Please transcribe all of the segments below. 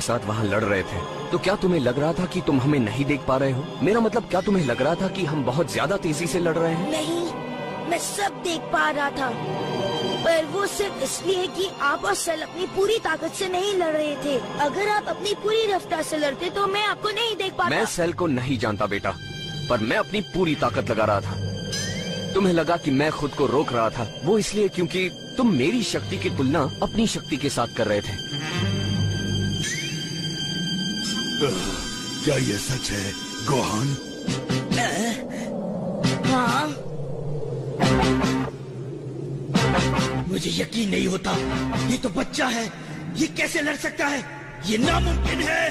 साथ वहाँ लड़ रहे थे, तो क्या तुम्हें लग रहा था कि तुम हमें नहीं देख पा रहे हो? मेरा मतलब, क्या तुम्हें लग रहा था कि हम बहुत ज्यादा तेजी से लड़ रहे हैं? नहीं, मैं सब देख पा रहा था, पर वो सिर्फ इसलिए कि आप और सेल अपनी पूरी ताकत से नहीं लड़ रहे थे। अगर आप अपनी पूरी रफ्तार से लड़ते तो मैं आपको नहीं देख पाता। मैं सेल को नहीं जानता बेटा, पर मैं अपनी पूरी ताकत लगा रहा था। तुम्हें लगा कि मैं खुद को रोक रहा था, वो इसलिए क्योंकि तुम मेरी शक्ति की तुलना अपनी शक्ति के साथ कर रहे थे। क्या ये सच है, गोहान? हाँ, मुझे यकीन नहीं होता, ये तो बच्चा है, ये कैसे लड़ सकता है? ये नामुमकिन है।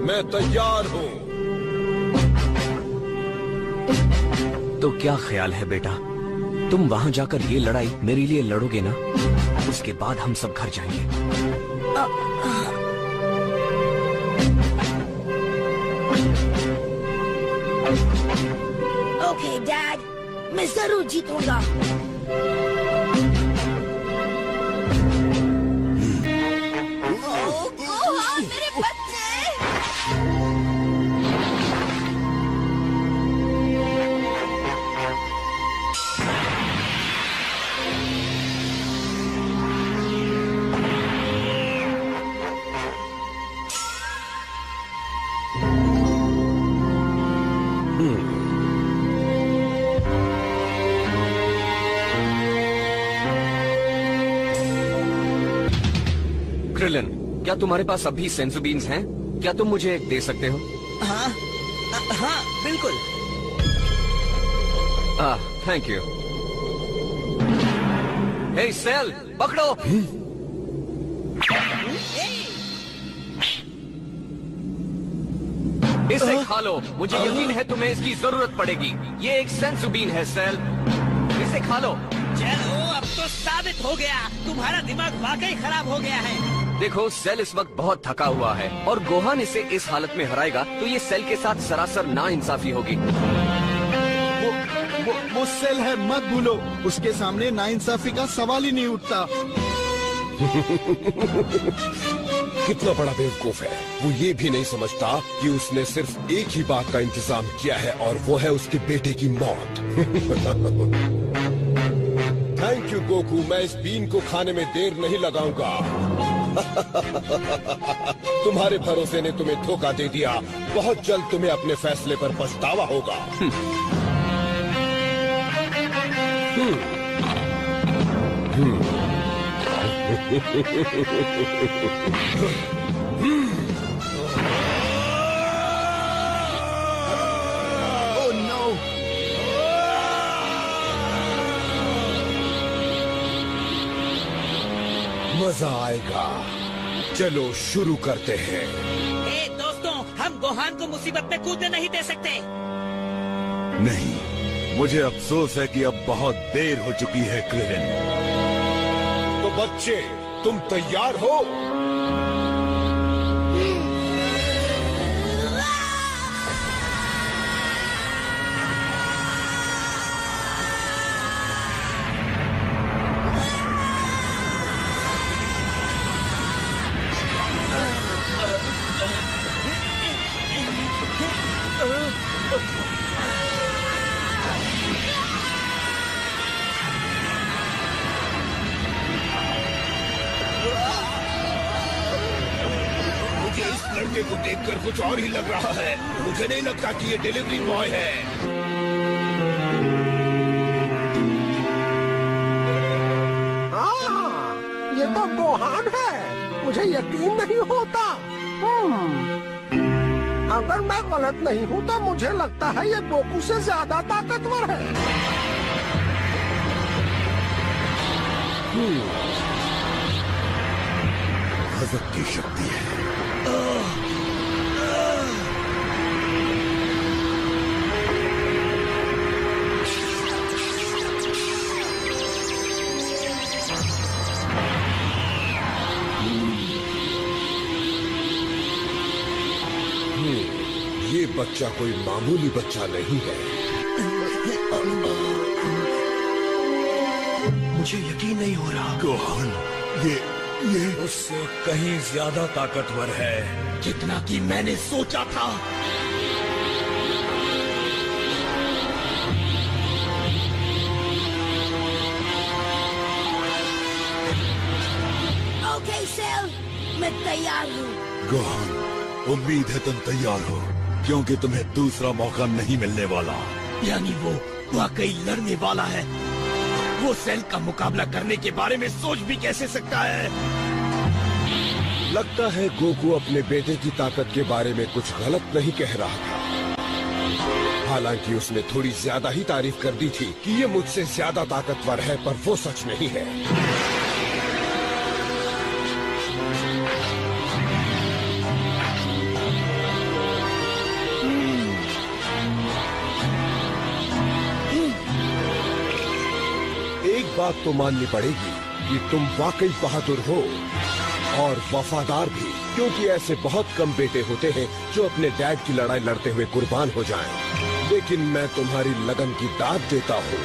मैं तैयार हूँ। तो क्या ख्याल है बेटा, तुम वहाँ जाकर ये लड़ाई मेरे लिए लड़ोगे ना? उसके बाद हम सब घर जाएंगे। ओके डैड, मैं जरूर जीतूंगा। मेरे बच्चे! क्रिलन, क्या तुम्हारे पास अभी सेंसो बीन्स हैं? क्या तुम मुझे एक दे सकते हो? हाँ, हाँ, बिल्कुल। Thank you. हे सेल, पकड़ो। इसे खा लो, मुझे यकीन है तुम्हें इसकी जरूरत पड़ेगी। ये एक सेंसो बीन है सेल, इसे खा लो। चलो, अब तो साबित हो गया, तुम्हारा दिमाग वाकई खराब हो गया है। देखो, सेल इस वक्त बहुत थका हुआ है और गोहान इसे इस हालत में हराएगा तो ये सेल के साथ सरासर नाइंसाफी होगी। वो सेल है, मत भूलो। उसके सामने नाइंसाफी का सवाल ही नहीं उठता। कितना बड़ा बेवकूफ है, वो ये भी नहीं समझता कि उसने सिर्फ एक ही बात का इंतजाम किया है और वो है उसके बेटे की मौत। थैंक यू गोकू, मैं इस बीन को खाने में देर नहीं लगाऊंगा। तुम्हारे भरोसे ने तुम्हें धोखा दे दिया, बहुत जल्द तुम्हें अपने फैसले पर पछतावा होगा। Oh no! मजा आएगा, चलो शुरू करते हैं। ए दोस्तों, हम गोहान को मुसीबत में कूदने नहीं दे सकते। नहीं, मुझे अफसोस है कि अब बहुत देर हो चुकी है क्रिलन। तो बच्चे, तुम तैयार हो? लड़के को देखकर कुछ और ही लग रहा है। मुझे नहीं लगता कि ये डिलीवरी बॉय है। ये तो गोहान है, मुझे यकीन नहीं होता। अगर मैं गलत नहीं हूँ तो मुझे लगता है ये गोकू से ज्यादा ताकतवर है। गजब की शक्ति है। ये बच्चा कोई मामूली बच्चा नहीं है। मुझे यकीन नहीं हो रहा। गोहान, ये उससे कहीं ज्यादा ताकतवर है। जितना कि मैंने सोचा था। ओके सेल, मैं तैयार हूँ। गोहान, उम्मीद है तुम तैयार हो, क्योंकि तुम्हें दूसरा मौका नहीं मिलने वाला। यानी वो वाकई लड़ने वाला है। वो सेल का मुकाबला करने के बारे में सोच भी कैसे सकता है? लगता है गोकू अपने बेटे की ताकत के बारे में कुछ गलत नहीं कह रहा था। हालांकि उसने थोड़ी ज्यादा ही तारीफ कर दी थी कि ये मुझसे ज्यादा ताकतवर है, पर वो सच नहीं है। एक बात तो माननी पड़ेगी कि तुम वाकई बहादुर हो और वफादार भी, क्योंकि ऐसे बहुत कम बेटे होते हैं जो अपने डैड की लड़ाई लड़ते हुए कुर्बान हो जाएं। लेकिन मैं तुम्हारी लगन की दाद देता हूँ।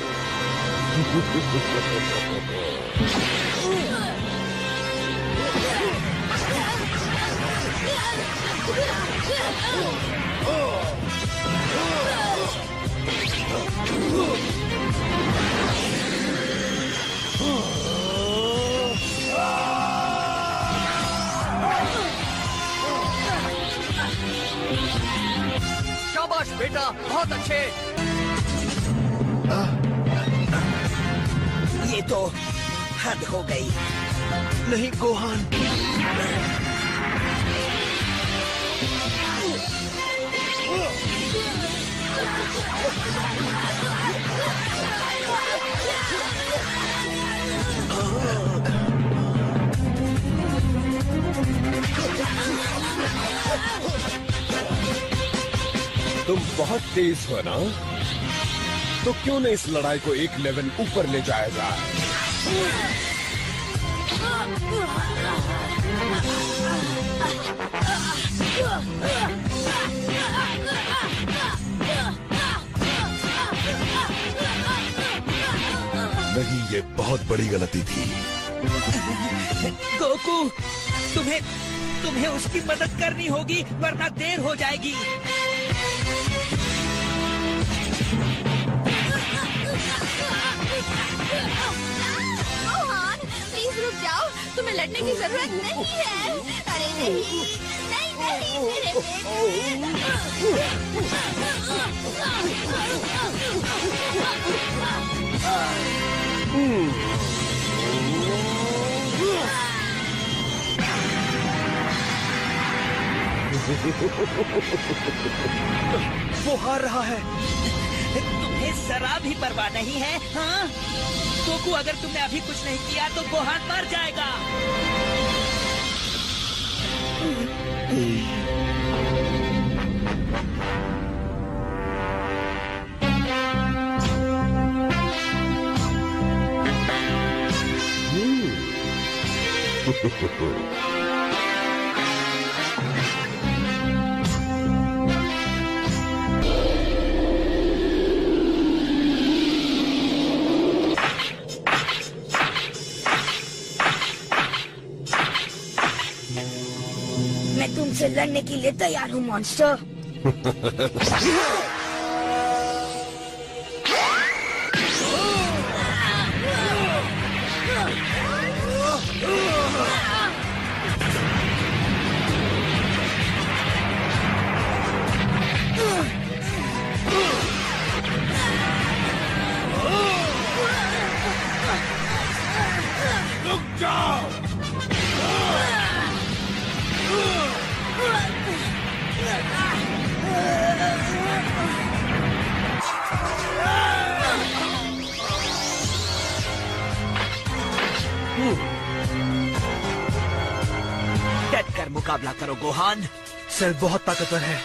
शाबाश बेटा, बहुत अच्छे। ये तो हद हो गई। नहीं गोहान, तुम बहुत तेज हो ना, तो क्यों न इस लड़ाई को एक लेवल ऊपर ले जाया जाए। नहीं, ये बहुत बड़ी गलती थी। गोकू, तुम्हें उसकी मदद करनी होगी, वरना देर हो जाएगी। गोहान, प्लीज रुक जाओ, तुम्हें लड़ने की जरूरत नहीं है। अरे नहीं, नहीं नहीं मेरे वो हार रहा है। तुम्हें जरा भी परवाह नहीं है, हाँ? गोकू, अगर तुमने अभी कुछ नहीं किया तो गोहान मर जाएगा। मैं तुमसे लड़ने के लिए तैयार हूँ मॉन्स्टर। डट कर मुकाबला करो गोहान, सेल बहुत ताकतवर है।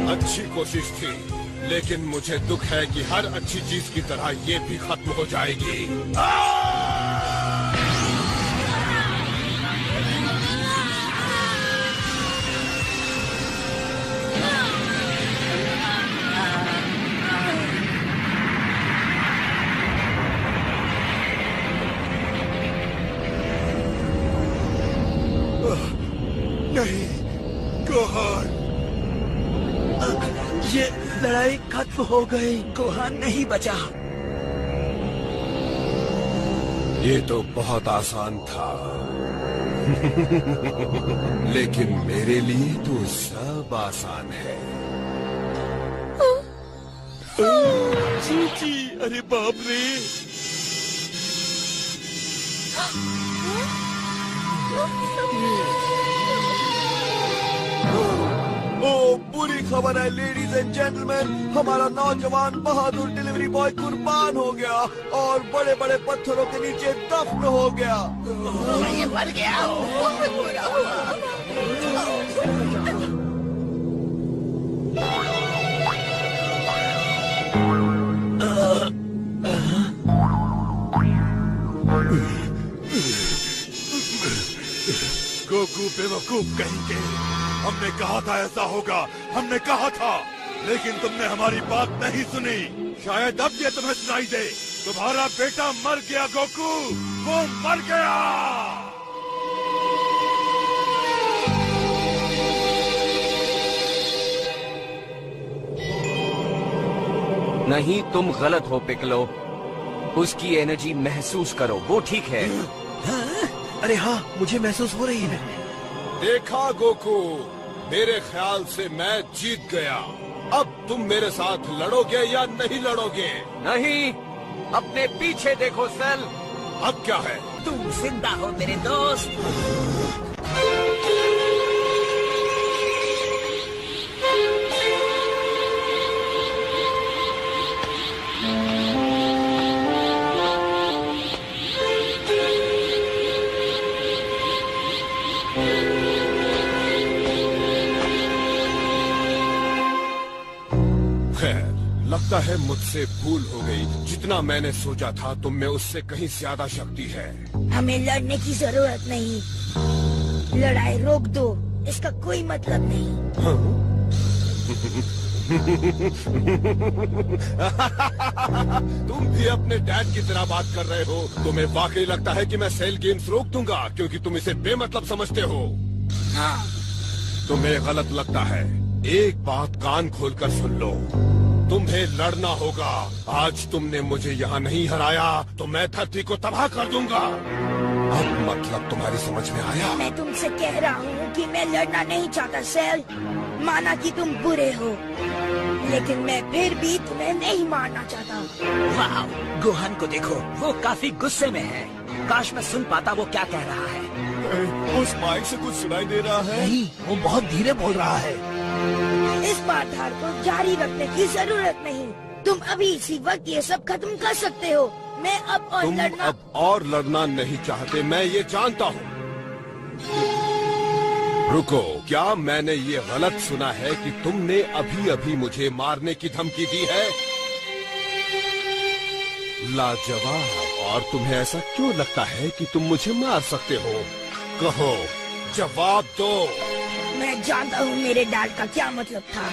अच्छी कोशिश थी, लेकिन मुझे दुख है कि हर अच्छी चीज की तरह ये भी खत्म हो जाएगी। लड़ाई खत्म हो गई। गोहान नहीं बचा। ये तो बहुत आसान था। लेकिन मेरे लिए तो सब आसान है। चीची, अरे बाप रे। ओ बुरी खबर है लेडीज एंड जेंटलमैन, हमारा नौजवान बहादुर डिलीवरी बॉय कुर्बान हो गया और बड़े बड़े पत्थरों के नीचे दफन हो गया। मैं मर गया गोकू बेवकूफ कहीं के, हमने कहा था ऐसा होगा, हमने कहा था, लेकिन तुमने हमारी बात नहीं सुनी। शायद अब ये तुम्हें सुनाई दे। तुम्हारा बेटा मर गया गोकू, वो मर गया। नहीं, तुम गलत हो पिकलो। उसकी एनर्जी महसूस करो, वो ठीक है। अरे हाँ, मुझे महसूस हो रही है। देखा गोकू, मेरे ख्याल से मैं जीत गया। अब तुम मेरे साथ लड़ोगे या नहीं लड़ोगे? नहीं, अपने पीछे देखो सेल। अब क्या है? तुम जिंदा हो मेरे दोस्त। लगता है मुझसे भूल हो गई। जितना मैंने सोचा था तुम में उससे कहीं ज्यादा शक्ति है। हमें लड़ने की जरूरत नहीं। लड़ाई रोक दो, इसका कोई मतलब नहीं। तुम भी अपने डैड की तरह बात कर रहे हो। तुम्हें वाकई लगता है कि मैं सेल गेम्स रोक दूंगा क्योंकि तुम इसे बेमतलब समझते हो? हाँ। तुम्हें गलत लगता है। एक बात कान खोलकर सुन लो, तुम्हें लड़ना होगा। आज तुमने मुझे यहाँ नहीं हराया तो मैं धरती को तबाह कर दूंगा। अब मतलब तुम्हारी समझ में आया? मैं तुमसे कह रहा हूँ कि मैं लड़ना नहीं चाहता सेल। माना कि तुम बुरे हो, लेकिन मैं फिर भी तुम्हें नहीं मारना चाहता। वाह, गोहान को देखो, वो काफी गुस्से में है। काश मैं सुन पाता वो क्या कह रहा है। उस माइक से कुछ सुनाई दे रहा है? नहीं, वो बहुत धीरे बोल रहा है। इस वारदात को जारी रखने की जरूरत नहीं। तुम अभी इसी वक्त ये सब खत्म कर सकते हो। मैं अब और तुम लड़ना अब और लड़ना नहीं चाहते, मैं ये जानता हूँ। रुको, क्या मैंने ये गलत सुना है कि तुमने अभी अभी मुझे मारने की धमकी दी है? लाजवाब। और तुम्हें ऐसा क्यों लगता है कि तुम मुझे मार सकते हो? कहो, जवाब दो। मैं जानता हूँ मेरे डैड का क्या मतलब था।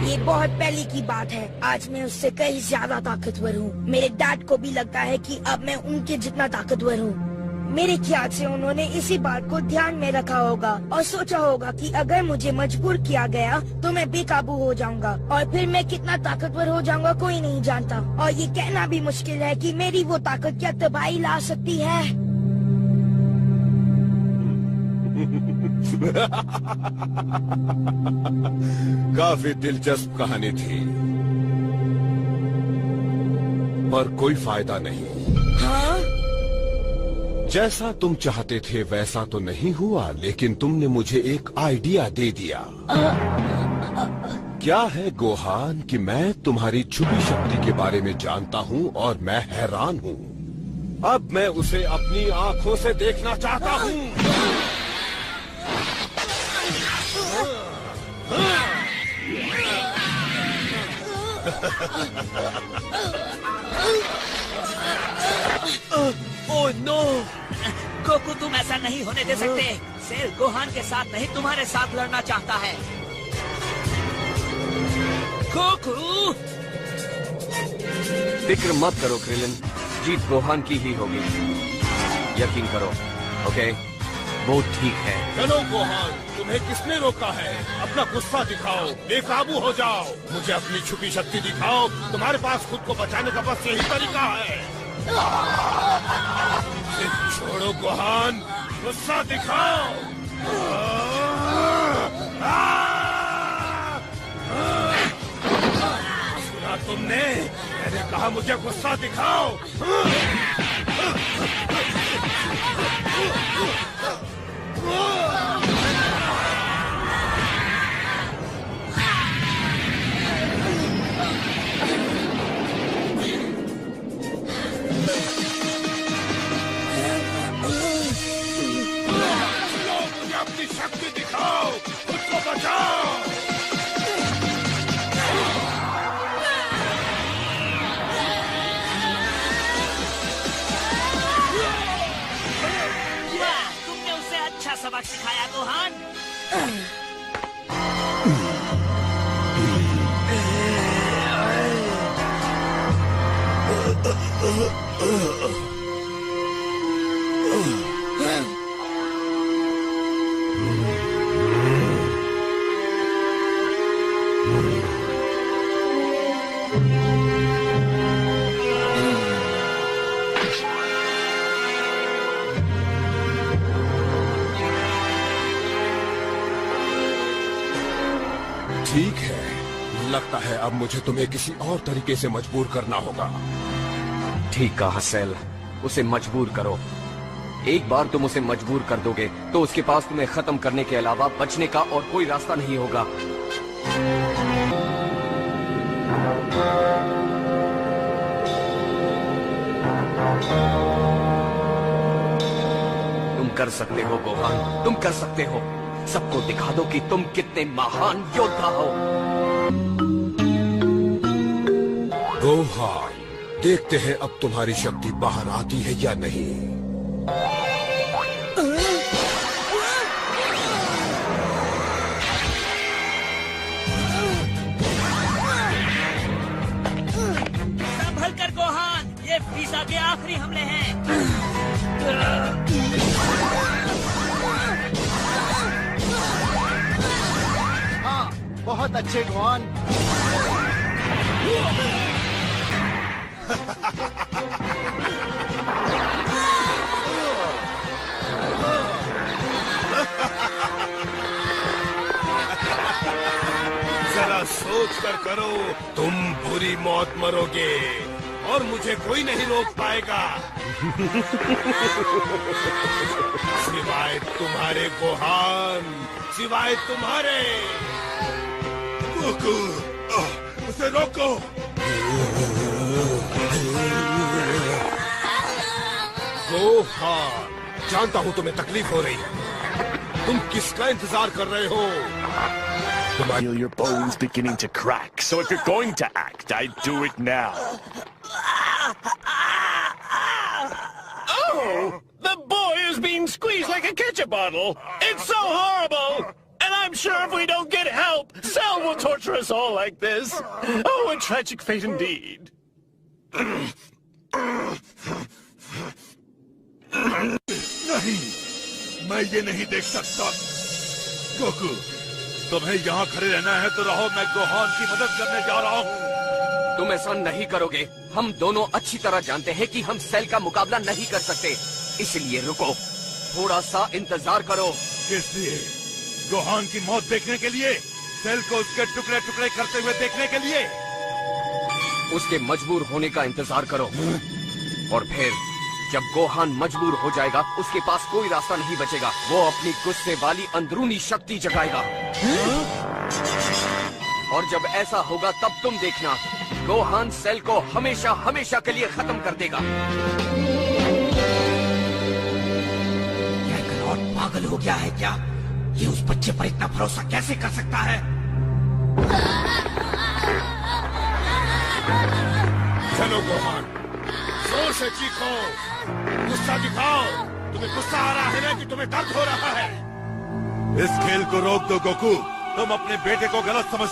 ये बहुत पहले की बात है। आज मैं उससे कहीं ज्यादा ताकतवर हूँ। मेरे डैड को भी लगता है कि अब मैं उनके जितना ताकतवर हूँ। मेरे ख्याल से उन्होंने इसी बात को ध्यान में रखा होगा और सोचा होगा कि अगर मुझे मजबूर किया गया तो मैं बेकाबू हो जाऊंगा और फिर मैं कितना ताकतवर हो जाऊंगा कोई नहीं जानता। और ये कहना भी मुश्किल है कि मेरी वो ताकत क्या तबाही ला सकती है। काफी दिलचस्प कहानी थी, पर कोई फायदा नहीं। हाँ? जैसा तुम चाहते थे वैसा तो नहीं हुआ, लेकिन तुमने मुझे एक आइडिया दे दिया। क्या है गोहान कि मैं तुम्हारी छुपी शक्ति के बारे में जानता हूँ और मैं हैरान हूँ। अब मैं उसे अपनी आंखों से देखना चाहता हूँ। Oh no! गोकू, तुम ऐसा नहीं होने दे सकते। सेल गोहान के साथ नहीं, तुम्हारे साथ लड़ना चाहता है। गोकू! फिक्र मत करो क्रिलिन, जीत गोहान की ही होगी। यकीन करो, ओके? वो ठीक है। चलो गोहान, तुम्हें किसने रोका है? अपना गुस्सा दिखाओ, बेकाबू हो जाओ, मुझे अपनी छुपी शक्ति दिखाओ। तुम्हारे पास खुद को बचाने का बस यही तरीका है। छोड़ो गोहान, गुस्सा दिखाओ। सुना तुमने? मैंने कहा मुझे गुस्सा दिखाओ। मुझे अपनी शक्ति दिखाओ, खुद को बचाओ। तुमने उसे अच्छा सबक सिखाया गोहान। ठीक है, लगता है अब मुझे तुम्हें किसी और तरीके से मजबूर करना होगा। ठीक कहा सेल, उसे मजबूर करो। एक बार तुम उसे मजबूर कर दोगे तो उसके पास तुम्हें खत्म करने के अलावा बचने का और कोई रास्ता नहीं होगा। तुम कर सकते हो गोहान, तुम कर सकते हो। सबको दिखा दो कि तुम कितने महान योद्धा हो। गोहान, देखते हैं अब तुम्हारी शक्ति बाहर आती है या नहीं। संभल कर गोहान, ये वीजा के आखिरी हमले हैं। हाँ, बहुत अच्छे गोहान। जरा सोच कर करो, तुम बुरी मौत मरोगे और मुझे कोई नहीं रोक पाएगा। सिवाय तुम्हारे गोहान, सिवाय तुम्हारे। गोकू, उसे रोको। गोहान, जानता हूँ तुम्हें तकलीफ हो रही है। तुम किसका इंतजार कर रहे हो? Feel your bones beginning to crack. So if you're going to act, I'd do it now. Oh! The boy is being squeezed like a ketchup bottle. It's so horrible! And I'm sure if we don't get help, Cell will torture us all like this. Oh, a tragic fate indeed. नहीं, मैं ये नहीं देख सकता। Goku, तुम्हें यहाँ खड़े रहना है तो रहो, मैं गोहान की मदद करने जा रहा हूँ। तुम ऐसा नहीं करोगे। हम दोनों अच्छी तरह जानते हैं कि हम सेल का मुकाबला नहीं कर सकते, इसलिए रुको, थोड़ा सा इंतजार करो। किस लिए? गोहान की मौत देखने के लिए? सेल को उसके टुकड़े टुकड़े करते हुए देखने के लिए? उसके मजबूर होने का इंतजार करो, और फिर जब गोहान मजबूर हो जाएगा, उसके पास कोई रास्ता नहीं बचेगा। वो अपनी गुस्से वाली अंदरूनी शक्ति जगाएगा, और जब ऐसा होगा तब तुम देखना, गोहान सेल को हमेशा हमेशा के लिए खत्म कर देगा। यह गलौट पागल हो गया है क्या? ये उस बच्चे पर इतना भरोसा कैसे कर सकता है? चलो गोहान, जोर से चीखो, गुस्सा दिखाओ। तुम्हें गुस्सा आ रहा है ना कि तुम्हें दर्द हो रहा है? इस खेल को रोक दो गोकू, तुम अपने बेटे को गलत समझ